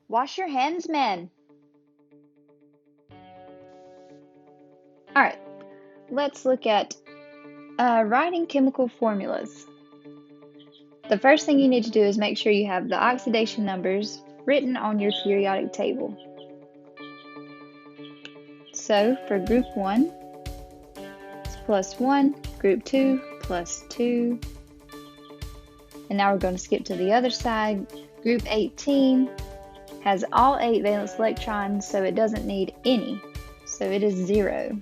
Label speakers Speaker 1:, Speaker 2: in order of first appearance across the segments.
Speaker 1: Wash your hands, men. Alright, let's look at writing chemical formulas. The first thing you need to do is make sure you have the oxidation numbers written on your periodic table. So for group 1, it's +1, group 2, +2. And now we're going to skip to the other side. Group 18 has all 8 valence electrons, so it doesn't need any. So it is 0.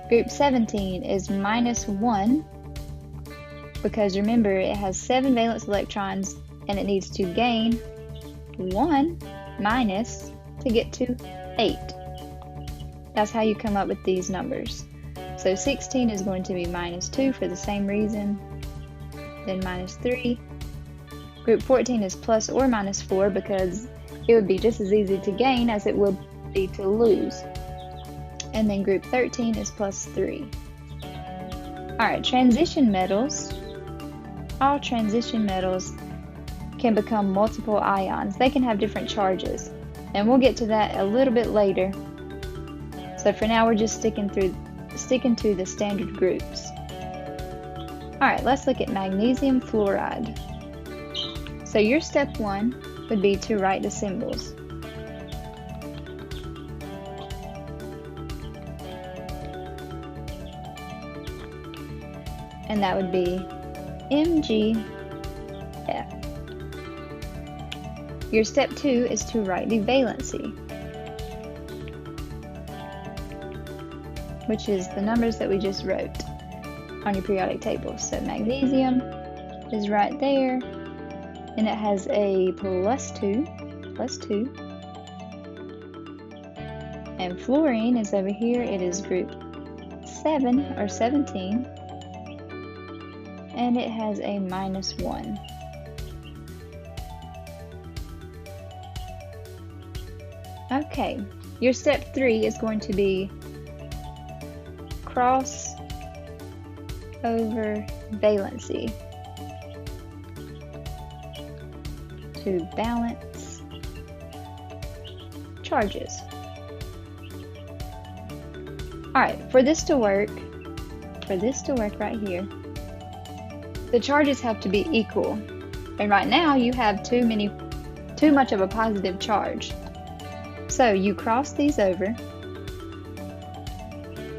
Speaker 1: Group 17 is -1, because remember it has 7 valence electrons and it needs to gain 1 minus to get to 8. That's how you come up with these numbers. So 16 is going to be -2 for the same reason, then -3. Group 14 is plus or -4 because it would be just as easy to gain as it would be to lose. And then group 13 is +3. Alright, transition metals. All transition metals can become multiple ions. They can have different charges. And we'll get to that a little bit later. So for now we're just sticking to the standard groups. Alright, let's look at magnesium fluoride. So your step 1 would be to write the symbols. And that would be MgF. Your step 2 is to write the valency, which is the numbers that we just wrote on your periodic table. So magnesium is right there, and it has a +2, and fluorine is over here. It is group 7 or 17, and it has a -1. Okay, your step 3 is going to be cross over valency to balance charges. Alright, for this to work right here, the charges have to be equal. And right now you have too much of a positive charge. So you cross these over,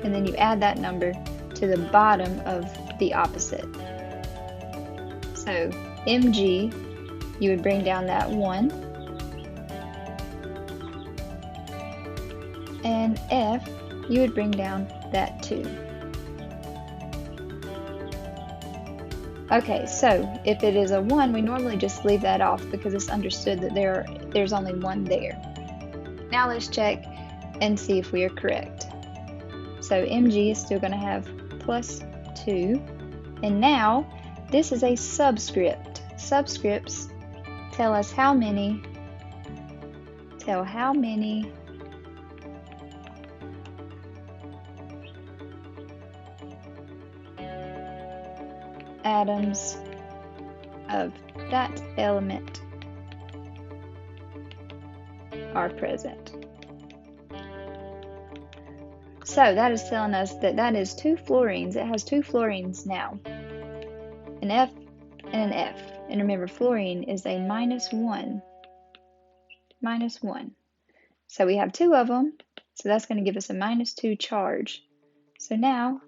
Speaker 1: and then you add that number to the bottom of the opposite. So Mg, you would bring down that 1, and F, you would bring down that 2. Okay, so if it is a 1, we normally just leave that off because it's understood that there's only 1 there. Now let's check and see if we are correct. So Mg is still going to have +2, and now this is a subscript. Subscripts tell how many atoms of that element are present. So that is telling us that is 2 fluorines. It has 2 fluorines now, an F and an F. And remember, fluorine is a -1. So we have 2 of them, so that's going to give us a -2 charge. So now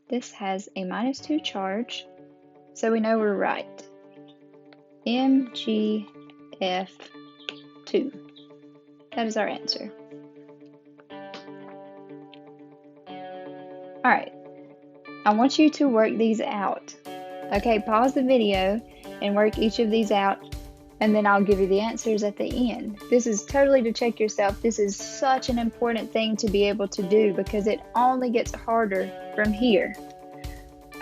Speaker 1: this has a -2 charge, so we know we're right. MgF2. That is our answer. Alright, I want you to work these out. Okay, pause the video and work each of these out, and then I'll give you the answers at the end. This is totally to check yourself. This is such an important thing to be able to do because it only gets harder from here.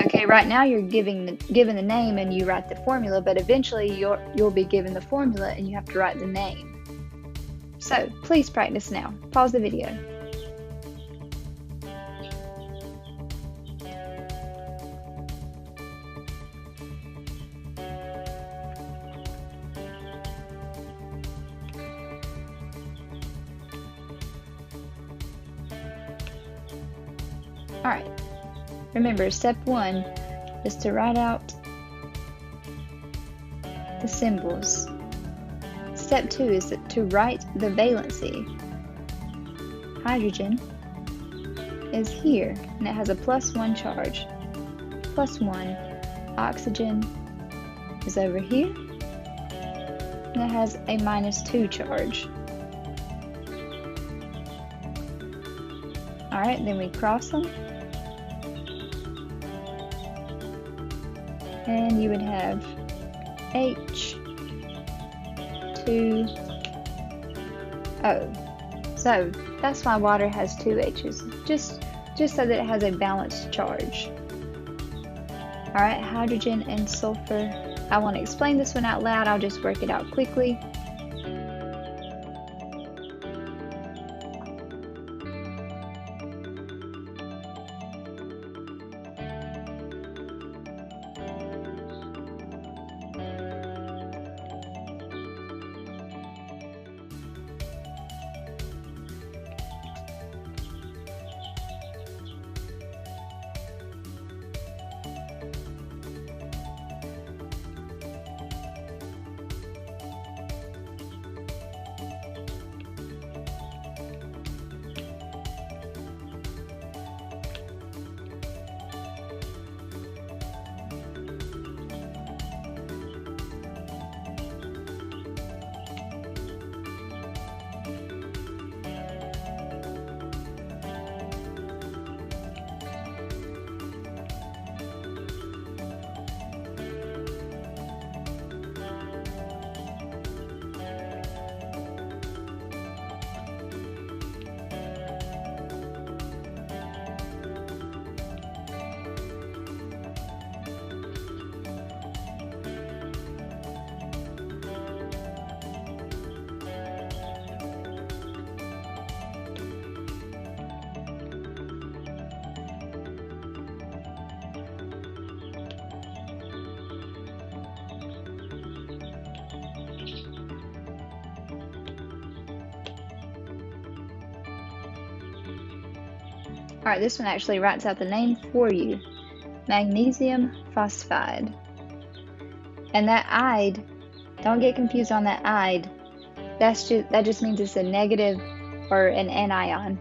Speaker 1: Okay, right now you're given the name and you write the formula, but eventually you'll be given the formula and you have to write the name. So please practice now. Pause the video. Alright, remember step 1 is to write out the symbols. Step 2 is to write the valency. Hydrogen is here, and it has a +1 charge. +1. Oxygen is over here, and it has a -2 charge. Alright, then we cross them, and you would have H2O. So that's why water has 2 H's, just so that it has a balanced charge. Alright, hydrogen and sulfur. I won't explain this one out loud, I'll just work it out quickly. Alright, this one actually writes out the name for you. Magnesium phosphide. And that "-ide", don't get confused on that "-ide". That just means it's a negative or an anion.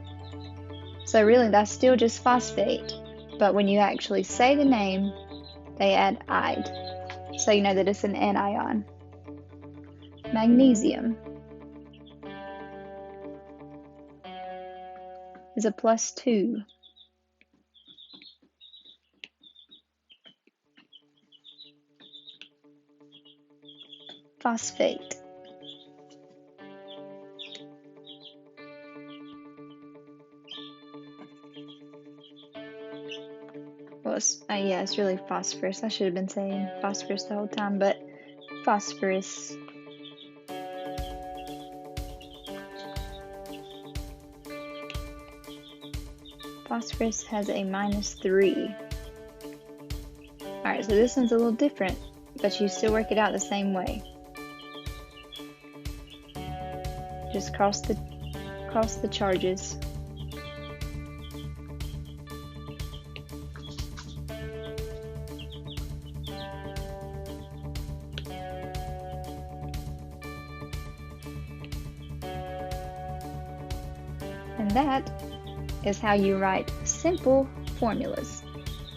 Speaker 1: So really that's still just phosphate. But when you actually say the name, they add "-ide". So you know that it's an anion. Magnesium is a +2. Phosphate yeah, it's really phosphorus. I should have been saying phosphorus the whole time, but phosphorus. Phosphorus has a -3. Alright, so this one's a little different, but you still work it out the same way. Just cross the charges. And that is how you write simple formulas.